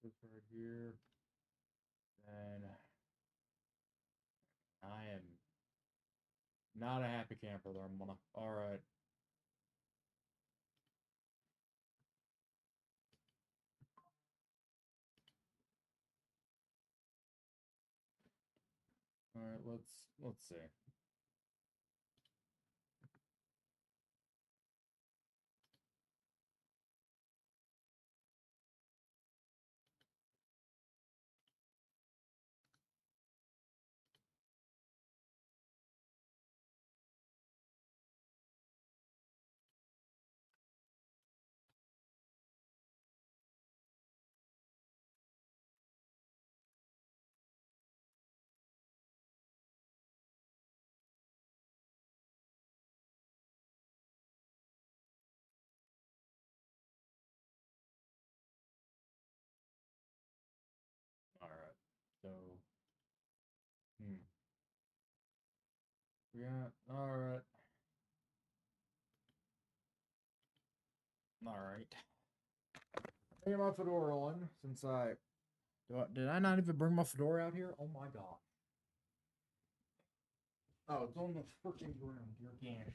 this right here. Then I am not a happy camper there. I'm gonna. All right. All right. Let's see. All right. So, hmm. Yeah. All right. All right. I have my fedora on since did I not even bring my fedora out here? Oh my god. Oh, it's on the freaking ground. You're can.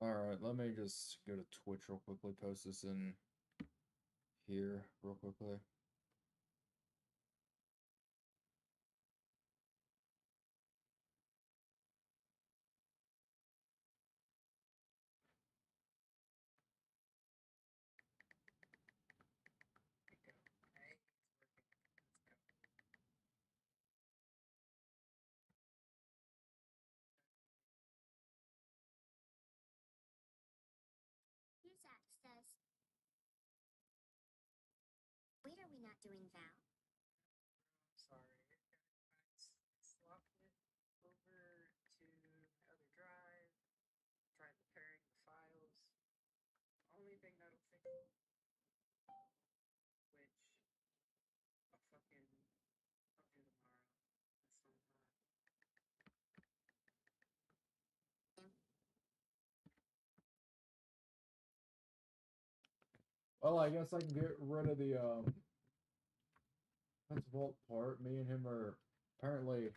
All right, let me just go to Twitch real quickly. Post this in here real quickly. Here's that says, wait, are we not doing Val? Sorry, swapped it over to my other drive, tried preparing the files. Only thing that'll fix which I'll do tomorrow. That's not Well, I guess I can get rid of the that's vault part. Me and him are apparently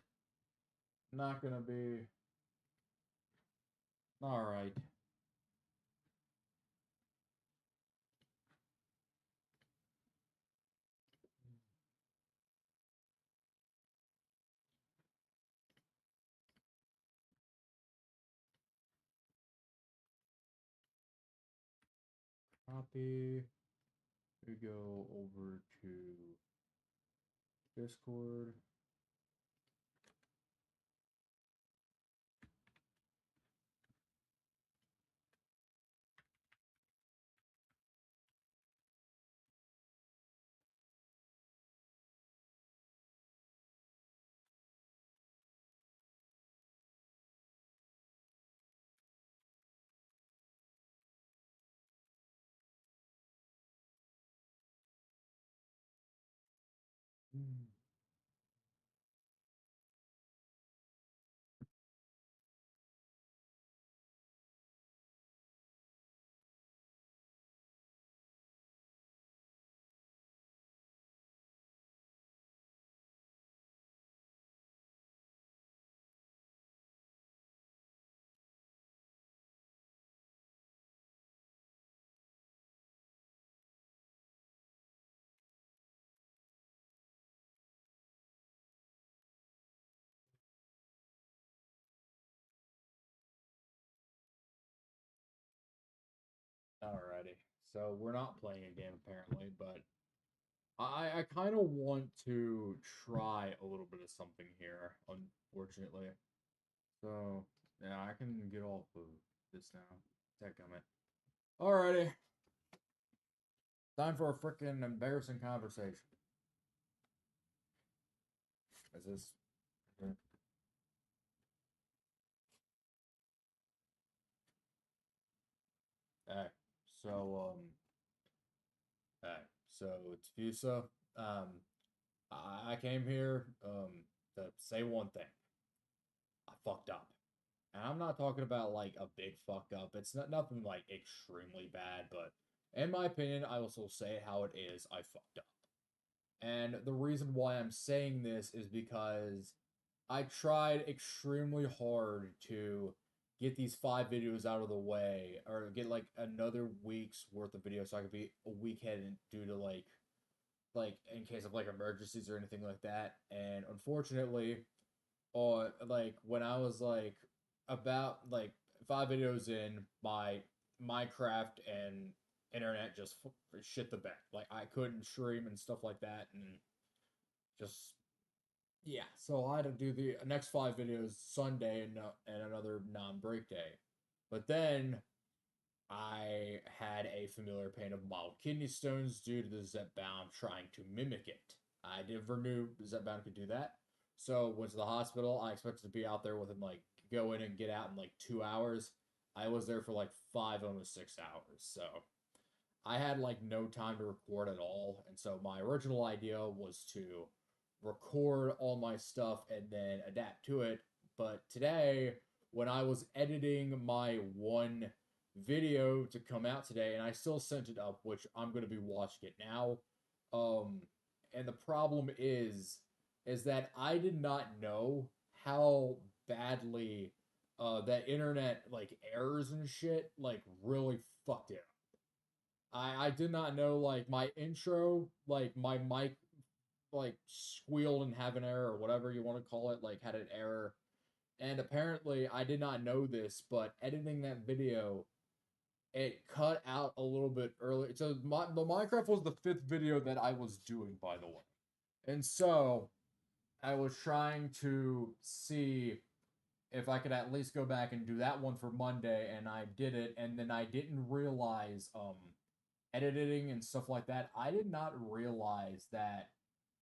not gonna be all right. Copy. We go over to Discord. Alrighty. So we're not playing a game apparently, but I kind of want to try a little bit of something here, unfortunately. So, yeah, I can get off of this now. Dadgummit. Alrighty. Time for a freaking embarrassing conversation. Is this... Alright, so, alright, so it's Fusa. I came here, to say one thing. I fucked up. And I'm not talking about like a big fuck up. It's not nothing like extremely bad, but in my opinion, I also say it how it is. I fucked up. And the reason why I'm saying this is because I tried extremely hard to get these 5 videos out of the way or get like another week's worth of videos so I could be a week ahead due to like in case of like emergencies or anything like that. And unfortunately, or like when I was like about like 5 videos in, my Minecraft and internet just shit the bed. Like I couldn't stream and stuff like that, and just yeah. So I had to do the next 5 videos Sunday and another non-break day. But then I had a familiar pain of mild kidney stones due to the Zepbound trying to mimic it. I never knew Zepbound could do that. So went to the hospital. I expected to be out there within like go in and get out in like 2 hours. I was there for like 5, almost 6 hours. So I had like no time to record at all. And so my original idea was to record all my stuff and then adapt to it. But today, when I was editing my one video to come out today, and I still sent it up, which I'm going to be watching it now. Um, and the problem is that I did not know how badly that internet like errors and shit like really fucked it up. I did not know like my intro, like my mic like squealed and have an error or whatever you want to call it, like had an error. And apparently I did not know this, but editing that video, it cut out a little bit early. So the Minecraft was the 5th video that I was doing, by the way. And so I was trying to see if I could at least go back and do that one for Monday, and I did it, and then I didn't realize editing and stuff like that. I did not realize that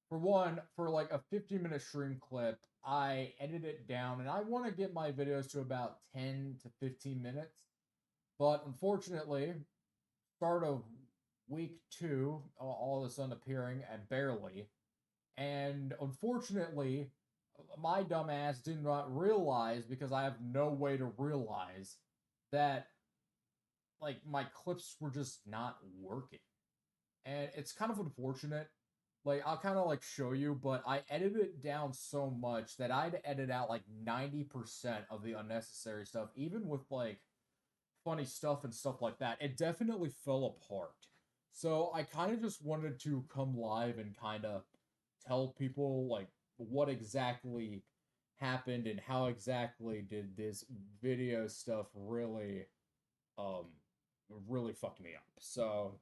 for one, for like a 15-minute stream clip, I edit it down and I want to get my videos to about 10 to 15 minutes. But unfortunately, start of week 2, all of a sudden appearing and barely. And unfortunately, my dumbass did not realize, because I have no way to realize, that like my clips were just not working. And it's kind of unfortunate. Like I'll kind of like show you, but I edited it down so much that I'd edit out like 90% of the unnecessary stuff, even with like funny stuff and stuff like that. It definitely fell apart. So I kind of just wanted to come live and kind of tell people like what exactly happened and how exactly did this video stuff um really fucked me up. So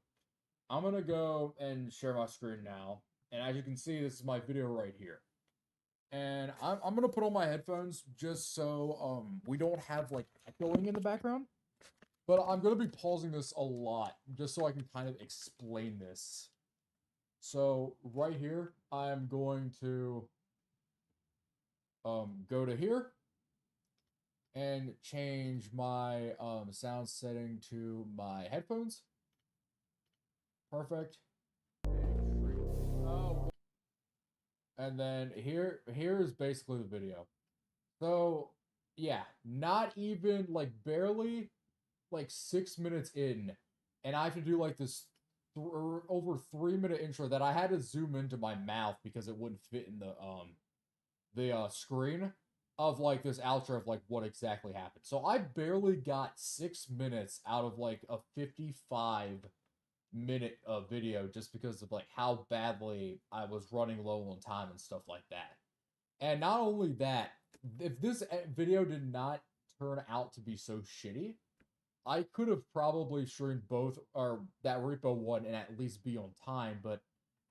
I'm gonna go and share my screen now. And as you can see, this is my video right here. And I'm gonna put on my headphones just so we don't have like echoing in the background. But I'm gonna be pausing this a lot just so I can kind of explain this. So right here, I'm going to go to here and change my sound setting to my headphones. Perfect. Oh. And then here's basically the video. So yeah, not even like barely like 6 minutes in, and I have to do like this over 3 minute intro that I had to zoom into my mouth because it wouldn't fit in the screen of like this outro of like what exactly happened. So I barely got 6 minutes out of like a 55-minute video just because of like how badly I was running low on time and stuff like that. And not only that, if this video did not turn out to be so shitty, I could have probably streamed both or that repo one and at least be on time, but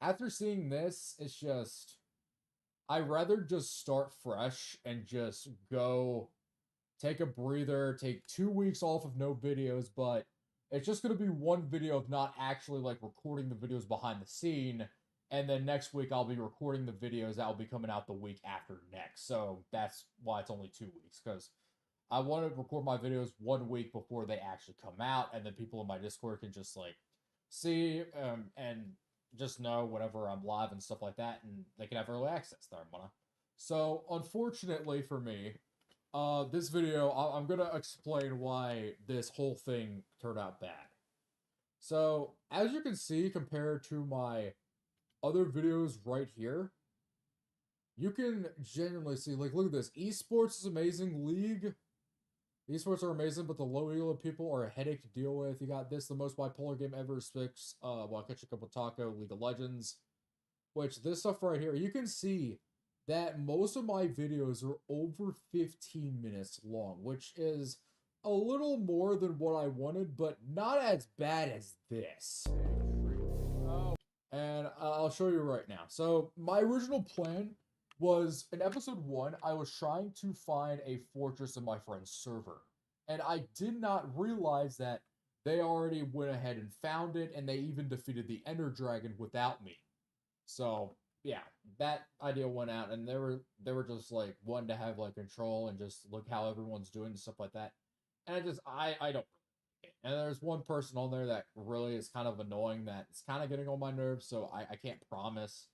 after seeing this, it's just I'd rather just start fresh and just go take a breather, take 2 weeks off of no videos, but it's just gonna be one video of not actually like recording the videos behind the scene, and then next week I'll be recording the videos that will be coming out the week after next. So that's why it's only 2 weeks, because I want to record my videos 1 week before they actually come out, and then people in my Discord can just like see and just know whenever I'm live and stuff like that, and they can have early access there, Mona. So unfortunately for me, this video I'm gonna explain why this whole thing turned out bad. So as you can see, compared to my other videos right here, you can genuinely see, like, look at this. Esports is amazing. League esports are amazing, but the low elo people are a headache to deal with. You got this, the most bipolar game ever, Spix, well, catch a couple taco, League of Legends. Which, this stuff right here, you can see that most of my videos are over 15 minutes long, which is a little more than what I wanted, but not as bad as this. And I'll show you right now. So, my original plan was, in episode 1, I was trying to find a fortress in my friend's server. And I did not realize that they already went ahead and found it, and they even defeated the Ender Dragon without me. So, yeah, that idea went out, and they were just like wanting to have like control and just look how everyone's doing and stuff like that. And I don't. And there's one person on there that really is kind of annoying, that it's kind of getting on my nerves, so I can't promise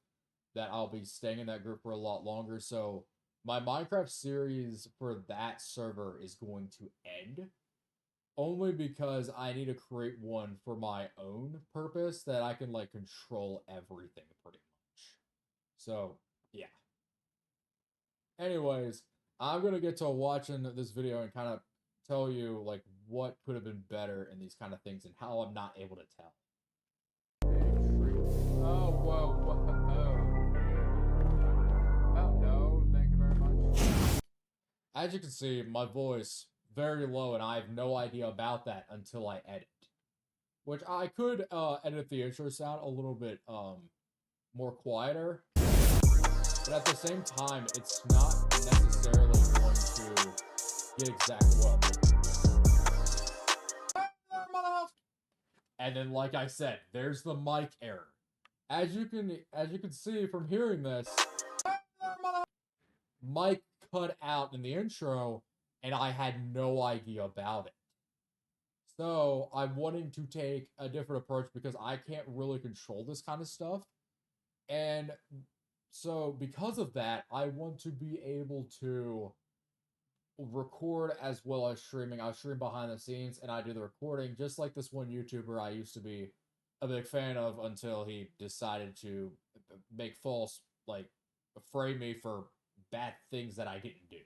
that I'll be staying in that group for a lot longer. So my Minecraft series for that server is going to end, only because I need to create one for my own purpose that I can like control everything pretty much. So yeah. Anyways, I'm gonna get to watching this video and kind of tell you like what could have been better in these kind of things and how I'm not able to tell. Oh, whoa, oh no, thank you very much. As you can see, my voice very low, and I have no idea about that until I edit. Which I could edit the intro sound a little bit more quieter, but at the same time, it's not necessarily going to get exactly what I'm looking for. And then, like I said, there's the mic error. As you can see from hearing this, mic cut out in the intro, and I had no idea about it. So I'm wanting to take a different approach because I can't really control this kind of stuff. And so because of that, I want to be able to record as well as streaming. I stream behind the scenes and I do the recording, just like this one YouTuber I used to be a big fan of until he decided to make false, like, frame me for bad things that I didn't do.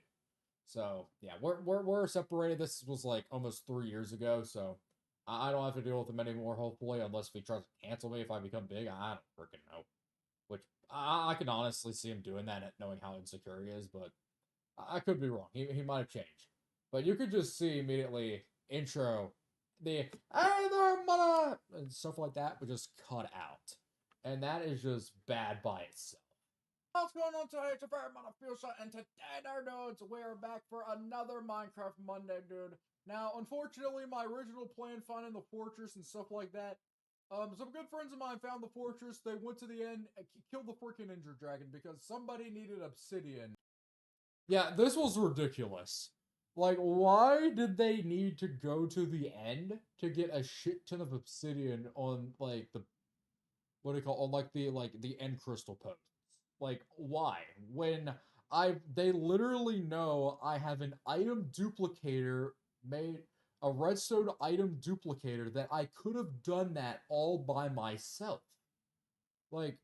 So yeah, we're separated. This was like almost 3 years ago, so I don't have to deal with him anymore. Hopefully, unless he tries to cancel me if I become big, I don't freaking know. Which I can honestly see him doing that, knowing how insecure he is, but I could be wrong. He might have changed. But you could just see immediately intro, the "Hey there, mother" and stuff like that would just cut out, and that is just bad by itself. What's going on today? It's your favorite Motherfuser, and today, dudes, we're back for another Minecraft Monday, dude. Now, unfortunately, my original plan, finding the fortress and stuff like that, some good friends of mine found the fortress. They went to the end and killed the freaking Ender Dragon because somebody needed obsidian. Yeah, this was ridiculous. Like, why did they need to go to the end to get a shit ton of obsidian on, like, the, what do you call, on, like, the end crystal post? Like, why? When they literally know I have an item duplicator made, a redstone item duplicator, that I could have done that all by myself. Like,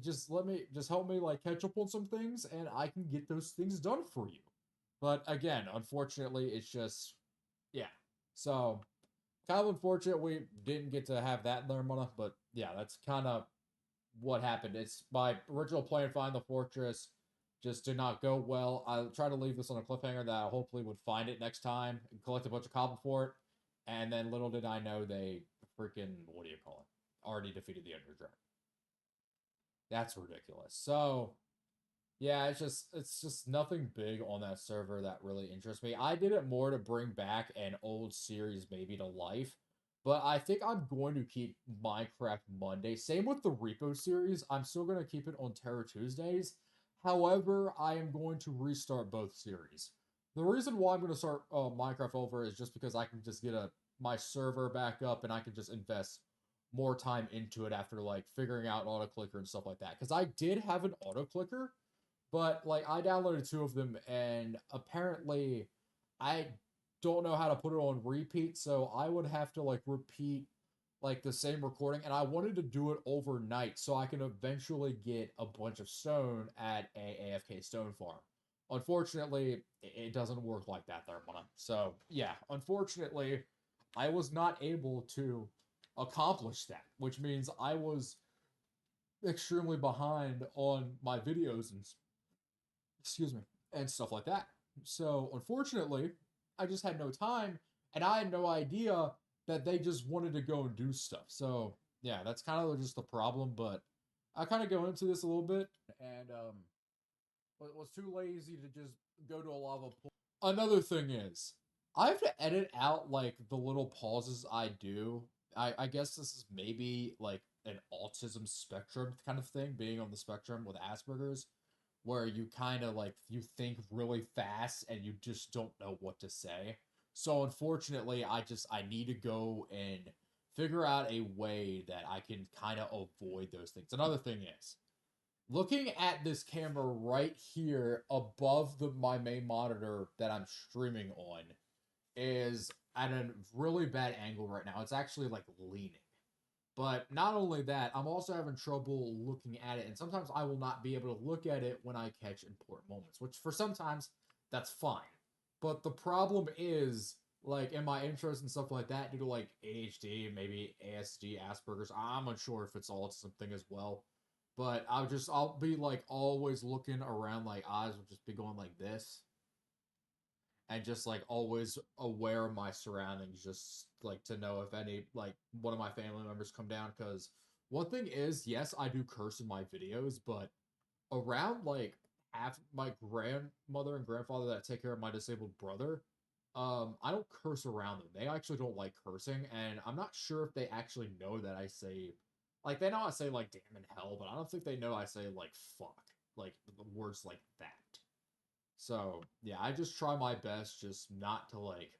just help me like catch up on some things, and I can get those things done for you. But again, unfortunately, it's just, yeah. So kind of unfortunate we didn't get to have that in there, Mona. But yeah, that's kind of what happened. It's my original plan, find the fortress, just did not go well. I tried to leave this on a cliffhanger that I hopefully would find it next time and collect a bunch of cobble for it. And then little did I know they freaking, what do you call it? Already defeated the Ender Dragon. That's ridiculous. So, yeah, it's just nothing big on that server that really interests me. I did it more to bring back an old series maybe to life, but I think I'm going to keep Minecraft Monday. Same with the Repo series. I'm still going to keep it on Terror Tuesdays. However, I am going to restart both series. The reason why I'm going to start Minecraft over is just because I can just get my server back up and I can just invest more time into it after like figuring out auto clicker and stuff like that. Because I did have an auto clicker, but like I downloaded two of them and apparently I don't know how to put it on repeat, so I would have to like repeat like the same recording, and I wanted to do it overnight so I can eventually get a bunch of stone at a AFK stone farm. Unfortunately, it doesn't work like that there, Mona. So yeah, unfortunately, I was not able to accomplish that, which means I was extremely behind on my videos and excuse me, and stuff like that. So unfortunately, I just had no time, and I had no idea that they just wanted to go and do stuff. So yeah, that's kind of just the problem. But I kind of go into this a little bit, and was too lazy to just go to a lava pool. Another thing is, I have to edit out like the little pauses I do. I guess this is maybe like an autism spectrum kind of thing, being on the spectrum with Asperger's, where you kind of like you think really fast and you just don't know what to say. So unfortunately, I need to go and figure out a way that I can kind of avoid those things. Another thing is, looking at this camera right here above my main monitor that I'm streaming on is at a really bad angle right now. It's actually like leaning. But not only that, I'm also having trouble looking at it, and sometimes I will not be able to look at it when I catch important moments, which for sometimes that's fine. But the problem is, like in my intros and stuff like that, due to like ADHD, maybe ASD, Asperger's, I'm unsure if it's autism thing as well. But I'll be like always looking around, like eyes will just be going like this, and just like always aware of my surroundings, just like to know if any like one of my family members come down. Because one thing is, yes, I do curse in my videos, but around like half my grandmother and grandfather that take care of my disabled brother, I don't curse around them. They actually don't like cursing, and I'm not sure if they actually know that I say, like, they know I say like damn and hell, but I don't think they know I say like fuck, like words like that. So yeah, I just try my best just not to like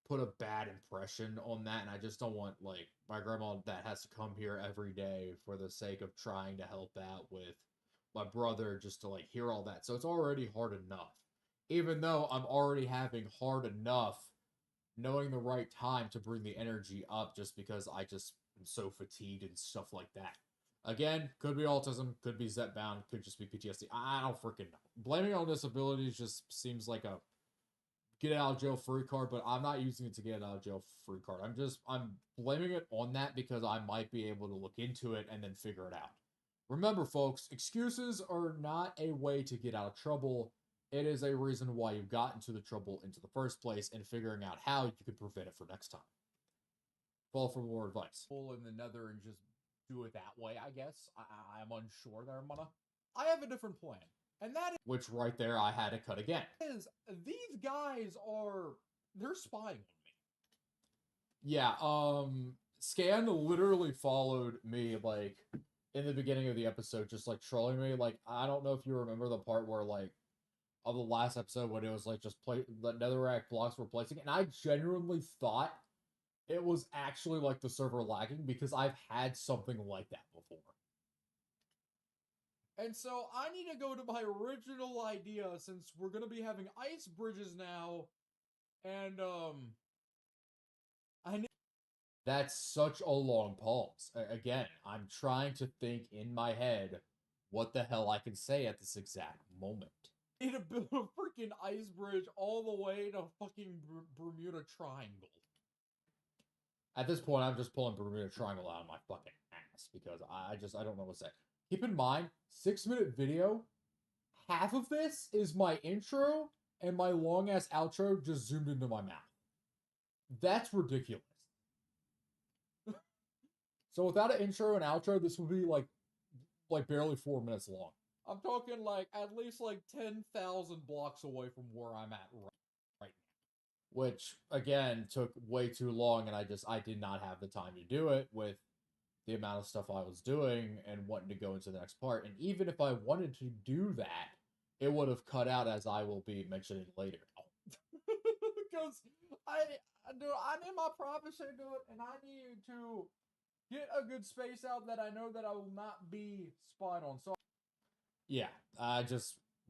put a bad impression on that, and I just don't want like my grandma that has to come here every day for the sake of trying to help out with my brother just to like hear all that. So it's already hard enough. Even though I'm already having hard enough knowing the right time to bring the energy up just because I just am so fatigued and stuff like that. Again, could be autism, could be Zet bound, could just be PTSD. I don't freaking know. Blaming it on disabilities just seems like a get out of jail free card, but I'm not using it to get out of jail free card. I'm blaming it on that because I might be able to look into it and then figure it out. Remember, folks, excuses are not a way to get out of trouble. It is a reason why you got into the trouble into the first place and figuring out how you could prevent it for next time. Follow for more advice. Pull in the nether and just do it that way, I guess. I'm unsure there, Mana. I have a different plan. And that is, which right there I had to cut again. Is these guys are they're spying on me. Yeah, Scan literally followed me like in the beginning of the episode, just like trolling me. Like, I don't know if you remember the part where like of the last episode when it was like just play the netherrack blocks were placing, and I genuinely thought it was actually like the server lagging because I've had something like that before. And so I need to go to my original idea since we're going to be having ice bridges now. And, I need. That's such a long pause. Again, I'm trying to think in my head what the hell I can say at this exact moment. I need to build a freaking ice bridge all the way to fucking Bermuda Triangle. At this point, I'm just pulling Bermuda Triangle out of my fucking ass because I don't know what to say. Keep in mind, 6-minute video, half of this is my intro and my long ass outro just zoomed into my mouth. That's ridiculous. So without an intro and outro, this would be like like barely 4 minutes long. I'm talking like at least like 10,000 blocks away from where I'm at right now. Which again took way too long, and I did not have the time to do it with the amount of stuff I was doing and wanting to go into the next part. And even if I wanted to do that, it would have cut out, as I will be mentioning later. Because dude, I need my privacy, dude, and I need to get a good space out that I know that I will not be spied on. So Yeah,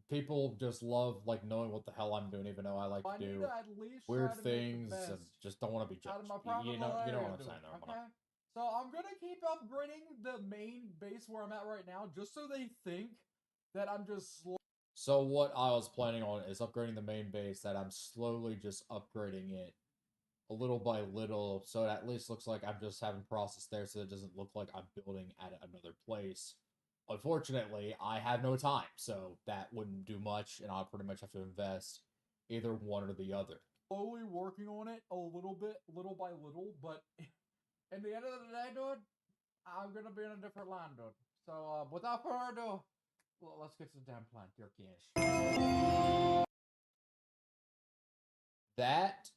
people just love like knowing what the hell I'm doing, even though I like I to need do to at least weird try to make things the and best just don't want to be out judged. of my private You know what area, I'm dude, saying there. okay? So I'm gonna keep upgrading the main base where I'm at right now, just so they think that I'm just So what I was planning on is upgrading the main base, that I'm slowly just upgrading it a little by little, so it at least looks like I'm just having process there, so it doesn't look like I'm building at another place. Unfortunately, I have no time, so that wouldn't do much, and I'll pretty much have to invest either one or the other. slowly working on it a little bit, little by little, but in the end of the day, dude, I'm gonna be in a different line, dude. So without further ado, well, let's get to the damn plan, dear Kish. That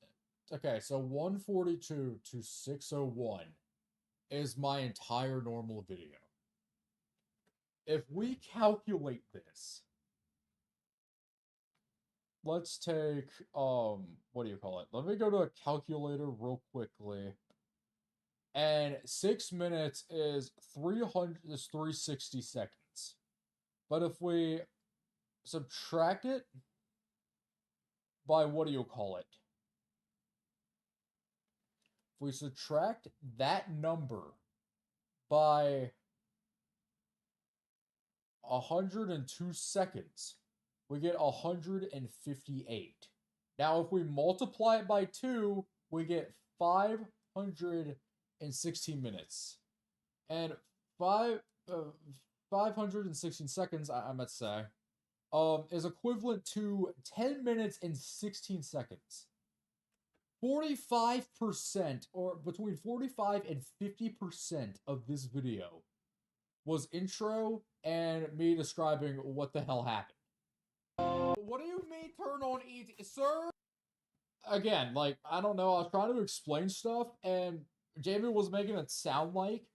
okay, so 142 to 601 is my entire normal video. If we calculate this, let's take what do you call it? Let me go to a calculator real quickly. And 6 minutes is 360 seconds. But if we subtract it by what do you call it? If we subtract that number by 102 seconds, we get 158. Now, if we multiply it by 2, we get 516 minutes. And 516 seconds, I must say, is equivalent to 10 minutes and 16 seconds. 45%, or between 45 and 50% of this video was intro and me describing what the hell happened. What do you mean turn on ET, sir? Again, like, I don't know, I was trying to explain stuff, and Jamie was making it sound like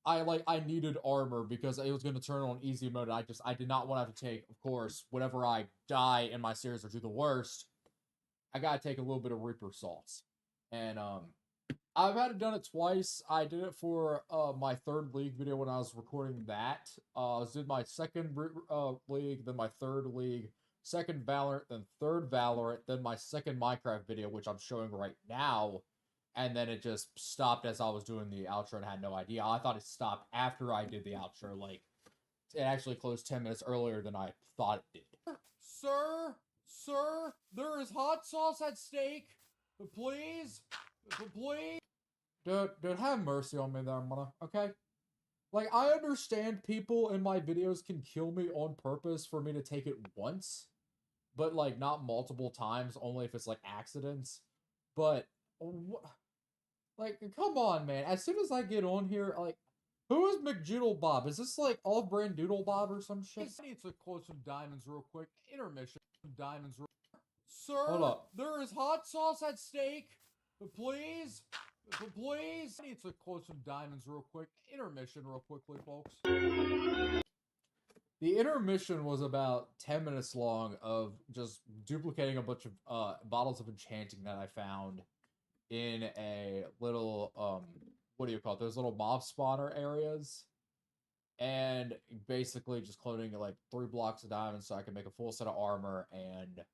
I needed armor because it was going to turn on easy mode. I did not want to have to take, of course, whenever I die in my series or do the worst, I gotta take a little bit of Reaper salts. And I've had it done it twice. I did it for my third league video when I was recording that. I did my second league, then my third league, second Valorant, then third Valorant, then my second Minecraft video, which I'm showing right now. And then it just stopped as I was doing the outro and had no idea. I thought it stopped after I did the outro. Like, it actually closed 10 minutes earlier than I thought it did. Sir, there is hot sauce at stake. Please. Dude, have mercy on me there, Mona, okay? Like, I understand people in my videos can kill me on purpose for me to take it once, but, like, not multiple times, only if it's, like, accidents. But, like, come on, man. As soon as I get on here, like, who is McJoodle Bob? Is this, like, off-brand Doodle Bob or some shit? I need to close some diamonds real quick. Intermission. Diamonds real Sir, Hold up. there is hot sauce at stake. Please. I need to close some diamonds real quick. Intermission real quickly, folks. The intermission was about 10 minutes long of just duplicating a bunch of bottles of enchanting that I found in a little, what do you call it? Those little mob spawner areas. And basically just cloning like 3 blocks of diamonds so I could make a full set of armor and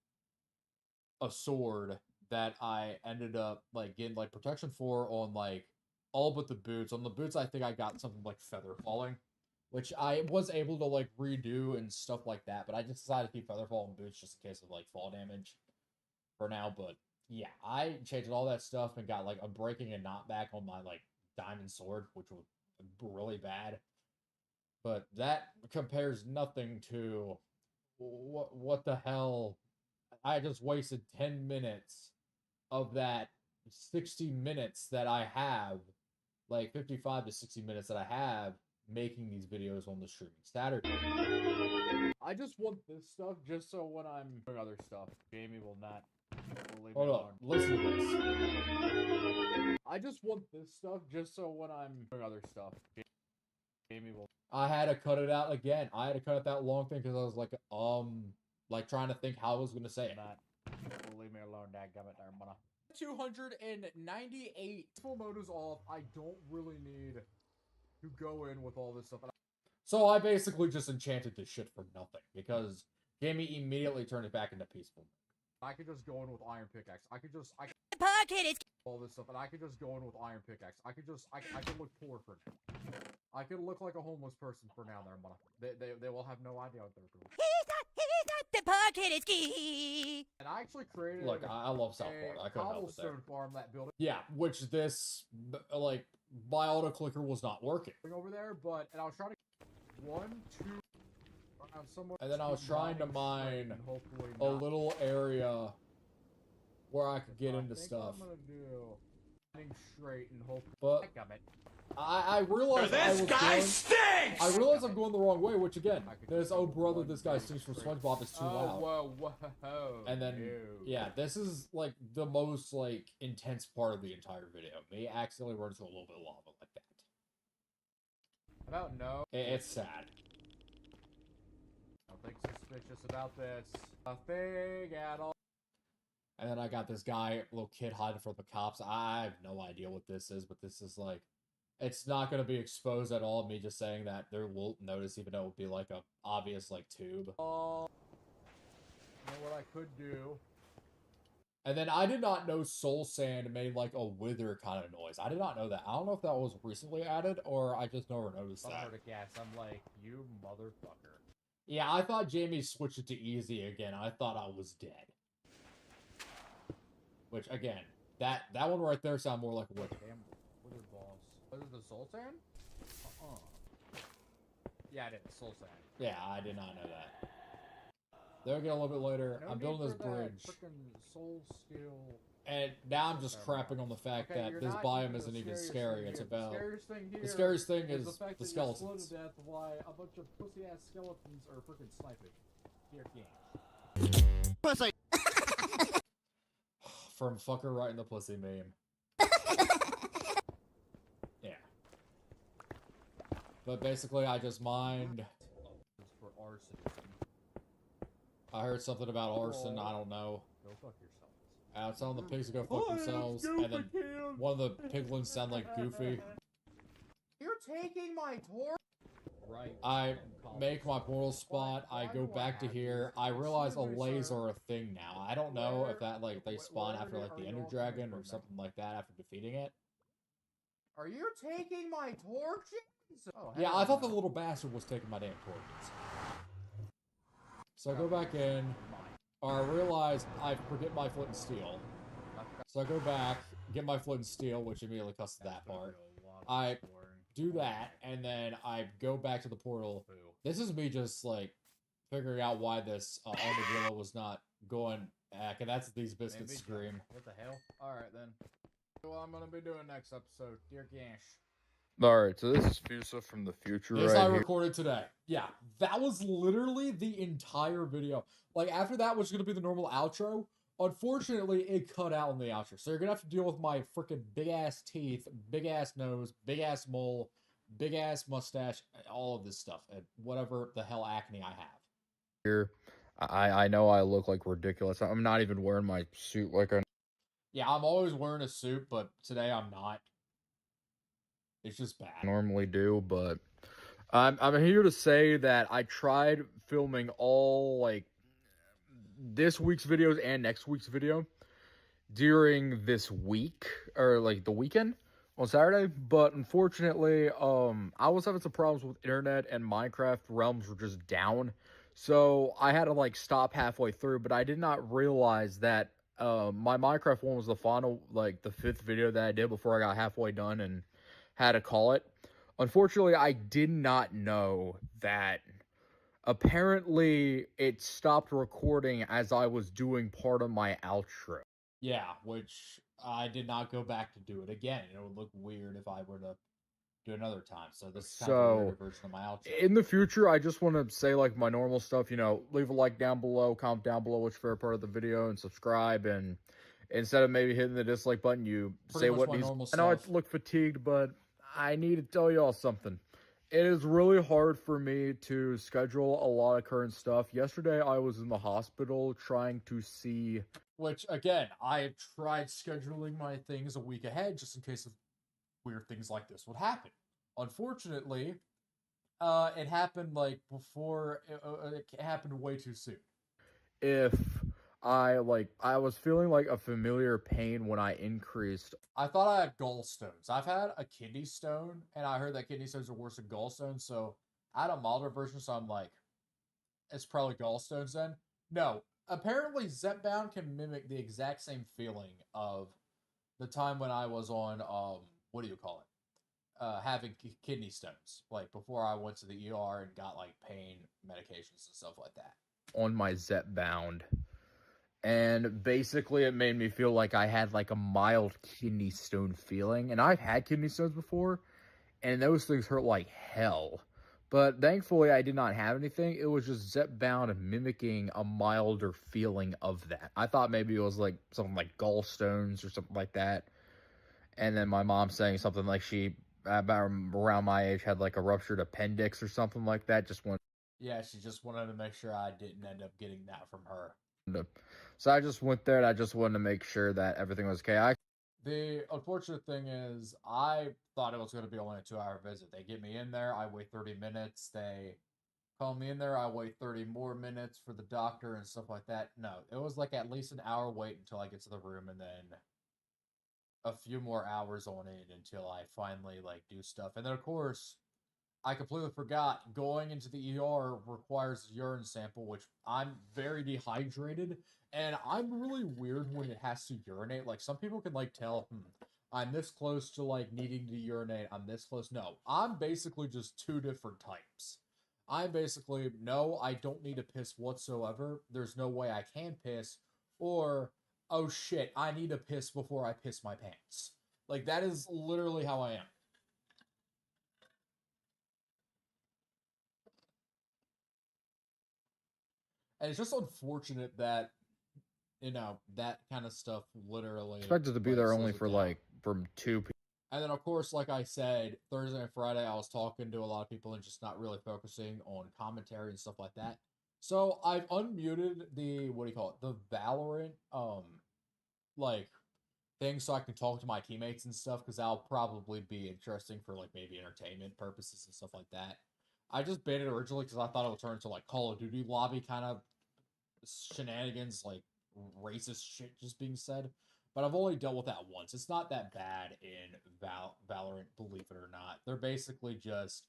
a sword that I ended up like getting like protection for on like all but the boots. On the boots, I think I got something like feather falling, which I was able to like redo and stuff like that. But I just decided to keep feather falling boots just in case of like fall damage for now. But yeah, I changed all that stuff and got like a breaking and knockback on my like diamond sword, which was really bad. But that compares nothing to what the hell. I just wasted 10 minutes of that 60 minutes that I have, like 55 to 60 minutes that I have making these videos on the streaming Saturday. I just want this stuff just so when I'm doing other stuff, Jamie will not leave me Hold alone. on, listen to this. I just want this stuff just so when I'm doing other stuff, Jamie will. I had to cut it out again. I had to cut out that long thing because I was like trying to think how I was gonna say it. Not. Will leave me alone, dadgummit, there, mana. 298 full mode is off. I don't really need to go in with all this stuff. So I basically just enchanted this shit for nothing because Jamie immediately turned it back into peaceful. I could just go in with iron pickaxe. I could Pocket is all this stuff, and I could just go in with iron pickaxe. I could look poor for now. I could look like a homeless person for now, there, mana. They will have no idea what they're doing. he's not the pocket is key. And I actually created Look, I love South Park. I a couldn't help it there. cobblestone farm that building Yeah, which this like my auto clicker was not working. over there, and I was trying to 1, 2, around somewhere. And then I was trying to mine and hopefully a not. little area where I could get I into think stuff. I'm gonna do mining straight and hope. But Dadgummit. I realized I realized I'm going the wrong way, which again, this oh brother, this guy sings from SpongeBob is too loud. Whoa. And then yeah, this is like the most like intense part of the entire video. Me accidentally run into a little bit of lava like that. About no. It's sad. Nothing suspicious about this. Nothing at all. And then I got this guy, little kid hiding from the cops. I have no idea what this is, but this is like, it's not going to be exposed at all. Me just saying that they won't notice, even though it would be like a obvious like tube. You know what I could do? And then I did not know soul sand made like a wither kind of noise. I did not know that. I don't know if that was recently added or I just never noticed I'm that. gonna guess. I'm like, you motherfucker. Yeah, I thought Jamie switched it to easy again. I thought I was dead. Which again, that one right there sound more like a wither. Damn, wither balls. Was it the soul sand? Yeah, it is soul sand. Yeah, I did not know that. They'll get a little bit later. No I'm need building this for that bridge. frickin' soul skill. And now I'm just crapping on the fact Okay, that you're this not biome the isn't even scariest scary. thing It's here. about The scariest thing here the scariest thing is is the fact the that you're slow skeletons. to death while a bunch of pussy ass skeletons are freaking sniping. Dear game. Pussy. From fucker right in the pussy meme. Yeah. But basically, I just mined. For arson. I heard something about arson. I don't know. Go fuck yourself. I was telling the pigs to go fuck themselves, and then one of the piglins sound like Goofy. You're taking my torch. Right. I make my portal spot. I go back to here. I realize allays are a thing now. I don't know if that like they spawn after like the Ender Dragon or something like that after defeating it. Are you taking my torches? Oh, Yeah, hell I thought the no. little bastard was taking my damn torches. So I go back in. Or I realize I forget my flint and steel. So I go back, get my flint and steel, which immediately cuts to that part. I do that, and then I go back to the portal. This is me just like figuring out why this armadillo was not going back, and that's these biscuits scream. What the hell? Alright then. What I'm gonna be doing next episode, dear Gash. Alright, so this is Fusa from the future This right I here. recorded today. Yeah, that was literally the entire video. Like, after that was going to be the normal outro. Unfortunately, it cut out in the outro. So you're going to have to deal with my freaking big-ass teeth, big-ass nose, big-ass mole, big-ass mustache, all of this stuff. And whatever the hell acne I have. Here, I know I look like ridiculous. I'm not even wearing my suit like I Yeah, I'm always wearing a suit, but today I'm not. It's just bad. normally do, but I'm here to say that I tried filming all like this week's videos and next week's video during this week or like the weekend on Saturday, but unfortunately I was having some problems with internet and Minecraft realms were just down, so I had to like stop halfway through. But I did not realize that my Minecraft one was the final, like the 5th video that I did before I got halfway done and had to call it. Unfortunately, I did not know that apparently it stopped recording as I was doing part of my outro. Yeah, which I did not go back to do it again. It would look weird if I were to do another time. So this is kind of a So, weird version of my outro. in the future, I just want to say like my normal stuff, you know, leave a like down below, comment down below what's your favorite part of the video, and subscribe. And instead of maybe hitting the dislike button, you Pretty say much what my needs. normal I know I stuff. look fatigued, but I need to tell y'all something. It is really hard for me to schedule a lot of current stuff. Yesterday, I was in the hospital trying to see. Which, again, I have tried scheduling my things a week ahead just in case of weird things like this would happen. Unfortunately, it happened like before. It happened way too soon. If I was feeling like a familiar pain when I increased. I thought I had gallstones. I've had a kidney stone, and I heard that kidney stones are worse than gallstones. So I had a milder version. So I'm like, it's probably gallstones then. No, apparently Zepbound can mimic the exact same feeling of the time when I was on what do you call it? Having kidney stones, like before I went to the ER and got like pain medications and stuff like that. On my Zepbound, and basically it made me feel like I had like a mild kidney stone feeling, and I've had kidney stones before, and those things hurt like hell. But thankfully, I did not have anything. It was just Zepbound mimicking a milder feeling of that. I thought maybe it was like something like gallstones or something like that. And then my mom saying something like she, about around my age, had like a ruptured appendix or something like that. Yeah, she just wanted to make sure I didn't end up getting that from her. So I just went there and I just wanted to make sure that everything was okay. The unfortunate thing is, I thought it was going to be only a 2-hour visit. They get me in there, I wait 30 minutes. They call me in there, I wait 30 more minutes for the doctor and stuff like that. No, it was like at least an hour wait until I get to the room, and then a few more hours on it until I finally like do stuff. And then of course, I completely forgot going into the ER requires a urine sample, which I'm very dehydrated, and I'm really weird when it has to urinate. Like some people can like tell, I'm this close to like needing to urinate. I'm this close. No, I'm basically just two different types. I'm basically no, I don't need to piss whatsoever. There's no way I can piss, or oh shit, I need to piss before I piss my pants. Like that is literally how I am. And it's just unfortunate that, you know, that kind of stuff literally expected to be like, there slows only it for down. like from 2 p.m. And then, of course, like I said, Thursday and Friday, I was talking to a lot of people and just not really focusing on commentary and stuff like that. So I've unmuted the what do you call it? The Valorant like thing so I can talk to my teammates and stuff because that'll probably be interesting for like maybe entertainment purposes and stuff like that. I just banned it originally because I thought it would turn into like Call of Duty lobby kind of shenanigans, like racist shit just being said. But I've only dealt with that once. It's not that bad in Valorant, believe it or not. They're basically just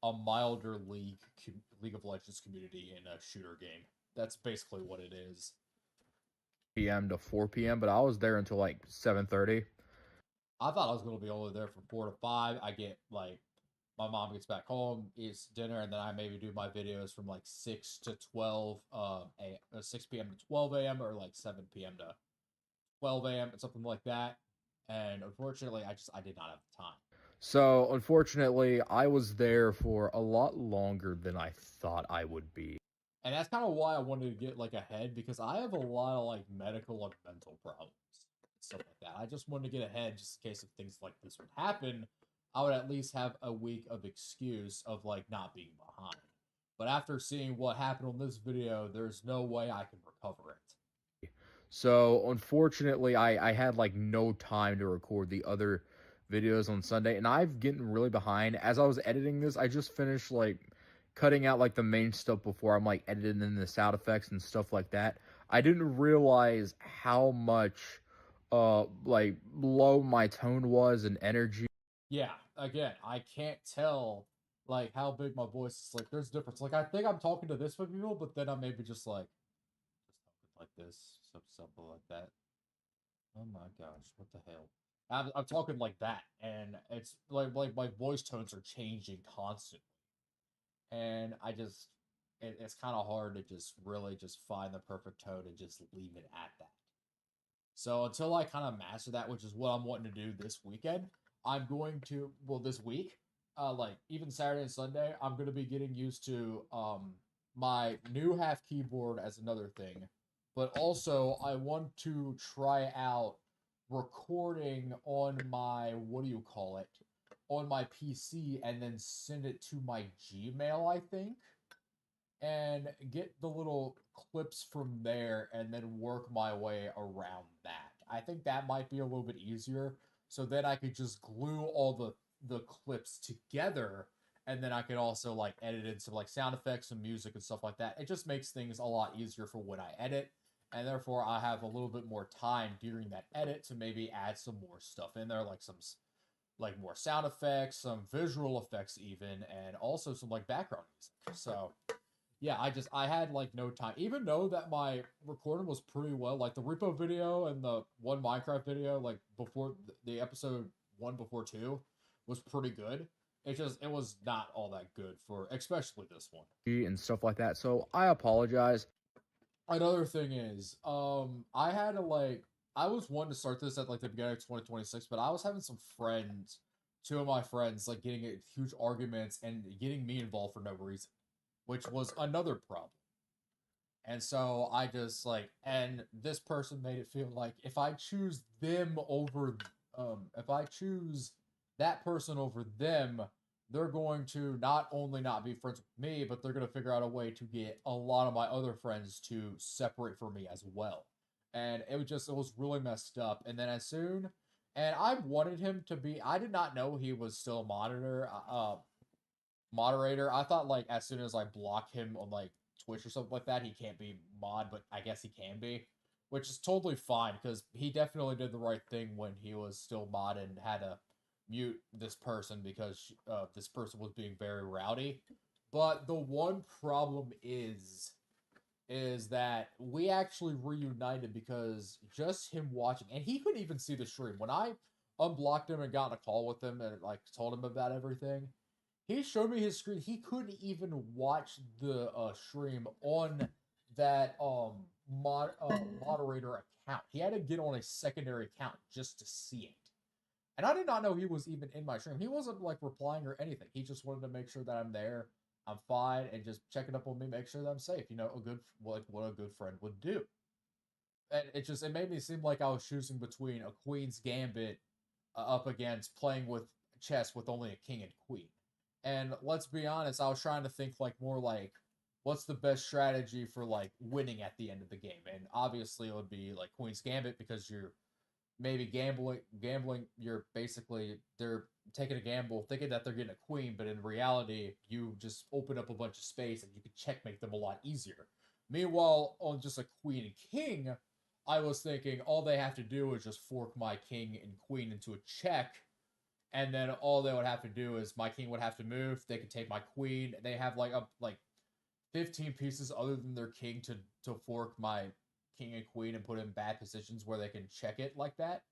a milder League of Legends community in a shooter game. That's basically what it is. to 4 p.m., but I was there until like 7:30. I thought I was going to be only there from 4 to 5. I get like my mom gets back home, eats dinner, and then I maybe do my videos from like 6 to 12 6 p.m. to 12 a.m. or like 7 p.m. to 12 a.m. something like that. And unfortunately, I did not have the time. So, unfortunately, I was there for a lot longer than I thought I would be. And that's kind of why I wanted to get like ahead, because I have a lot of like medical and mental problems, stuff like that. I just wanted to get ahead just in case if things like this would happen, I would at least have a week of excuse of like not being behind. But after seeing what happened on this video, there's no way I can recover it. So, unfortunately, I had like no time to record the other videos on Sunday, and I've getting really behind. As I was editing this, I just finished like cutting out like the main stuff before I'm like editing in the sound effects and stuff like that. I didn't realize how much like low my tone was and energy. Yeah, again, I can't tell like how big my voice is. Like, there's difference. Like, I think I'm talking to this many people, but then I'm maybe just talking like this, something like that. Oh my gosh, what the hell? I'm talking like that, and it's like my voice tones are changing constantly, and it's kind of hard to just really just find the perfect tone and just leave it at that. So until I kind of master that, which is what I'm wanting to do this weekend, I'm going to, well, this week, like even Saturday and Sunday, I'm gonna be getting used to my new half keyboard as another thing, but also I want to try out recording on my what do you call it on my PC and then send it to my Gmail, I think, and get the little clips from there and then work my way around that. I think that might be a little bit easier. So then I could just glue all the clips together and then I could also like edit in some like sound effects and music and stuff like that. It just makes things a lot easier for when I edit. And therefore I have a little bit more time during that edit to maybe add some more stuff in there, like some like more sound effects, some visual effects even, and also some like background music. So yeah, I had like no time. Even though that my recording was pretty well, like the repo video and the one Minecraft video, like before the episode one before two, was pretty good. It was not all that good for especially this one. And stuff like that. So I apologize. Another thing is, I had to like I was wanting to start this at like the beginning of 2026, but I was having some friends, two of my friends, like getting in huge arguments and getting me involved for no reason, which was another problem. And so I just like, and this person made it feel like if I choose them over, if I choose that person over them, they're going to not only not be friends with me, but they're going to figure out a way to get a lot of my other friends to separate from me as well. And it was really messed up. And then as soon, and I wanted him to be, I did not know he was still a moderator. I thought like as soon as I block him on like Twitch or something like that, he can't be mod, but I guess he can be, which is totally fine because he definitely did the right thing when he was still mod and had to mute this person because this person was being very rowdy. But the one problem is that we actually reunited because just him watching, and he couldn't even see the stream when I unblocked him and got in a call with him and like told him about everything. He showed me his screen. He couldn't even watch the stream on that moderator account. He had to get on a secondary account just to see it. And I did not know he was even in my stream. He wasn't like replying or anything. He just wanted to make sure that I'm there, I'm fine, and just checking up on me, make sure that I'm safe. You know, a good like what a good friend would do. And it made me seem like I was choosing between a queen's gambit up against playing with chess with only a king and queen. And let's be honest, I was trying to think like more like what's the best strategy for like winning at the end of the game. And obviously it would be like Queen's Gambit because you're maybe gambling you're basically they're taking a gamble thinking that they're getting a queen, but in reality you just open up a bunch of space and you can checkmate them a lot easier. Meanwhile, on just a queen and king, I was thinking all they have to do is just fork my king and queen into a check, and then all they would have to do is my king would have to move. They could take my queen. They have like up like 15 pieces other than their king to fork my king and queen and put in bad positions where they can check it like that.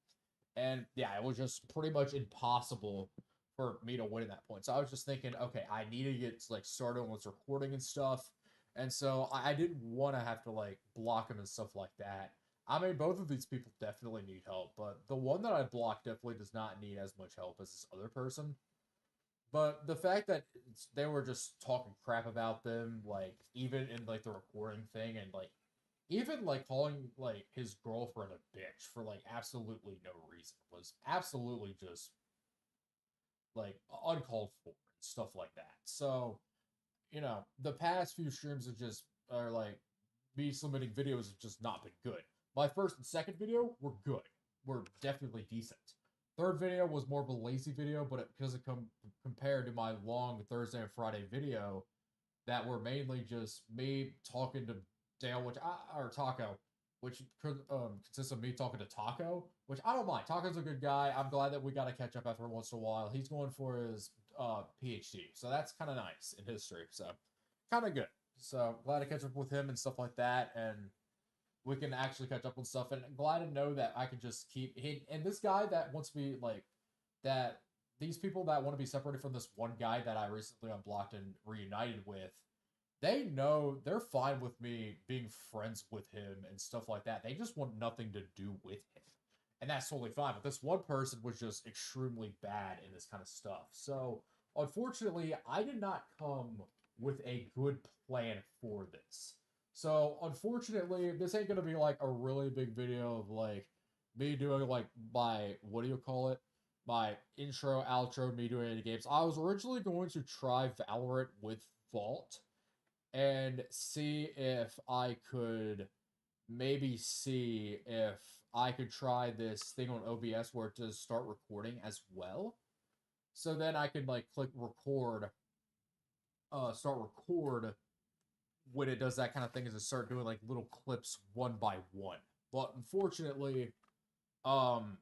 And yeah, it was just pretty much impossible for me to win at that point. So I was just thinking, okay, I need to get like started on this recording and stuff. And so I didn't want to have to like block them and stuff like that. I mean, both of these people definitely need help, but the one that I blocked definitely does not need as much help as this other person. But the fact that they were just talking crap about them, like even in like the recording thing, and like even like calling like his girlfriend a bitch for like absolutely no reason was absolutely just like uncalled for and stuff like that. So you know, the past few streams have just are like me submitting videos have just not been good. My first and second video were good, were definitely decent. Third video was more of a lazy video, but because it compared to my long Thursday and Friday video, that were mainly just me talking to Dale, or Taco, which consists of me talking to Taco, which I don't mind. Taco's a good guy. I'm glad that we got to catch up after once in a while. He's going for his PhD, so that's kind of nice in history. So kind of good. So glad to catch up with him and stuff like that, and we can actually catch up on stuff. And glad to know that I can just keep and this guy that wants to be like that. These people that want to be separated from this one guy that I recently unblocked and reunited with, they know they're fine with me being friends with him and stuff like that. They just want nothing to do with him. And that's totally fine. But this one person was just extremely bad in this kind of stuff. So unfortunately, I did not come with a good plan for this. So, unfortunately, this ain't gonna be like a really big video of like me doing like my what do you call it? My intro, outro, me doing any games. I was originally going to try Valorant with Vault and see if I could maybe see if I could try this thing on OBS where it does start recording as well. So then I could like click record, start record when it does that kind of thing, is to start doing like little clips one by one. But unfortunately,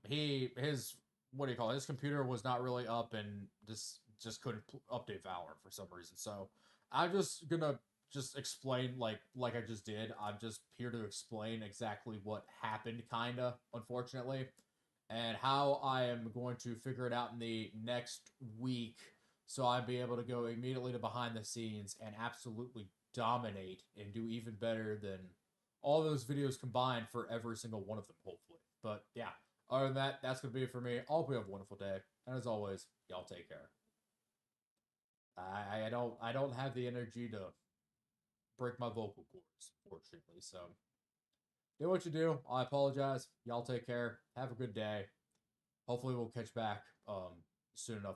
his what do you call it? His computer was not really up and just couldn't update Valorant for some reason. So I'm just gonna just explain like I just did. I'm just here to explain exactly what happened, kinda, unfortunately, and how I am going to figure it out in the next week, so I'd be able to go immediately to behind the scenes and absolutely dominate and do even better than all those videos combined for every single one of them, hopefully. But yeah, other than that, that's gonna be it for me. I hope you have a wonderful day, and as always, y'all take care. I don't have the energy to break my vocal cords, fortunately. So do what you do. I apologize. Y'all take care. Have a good day. Hopefully we'll catch back soon enough.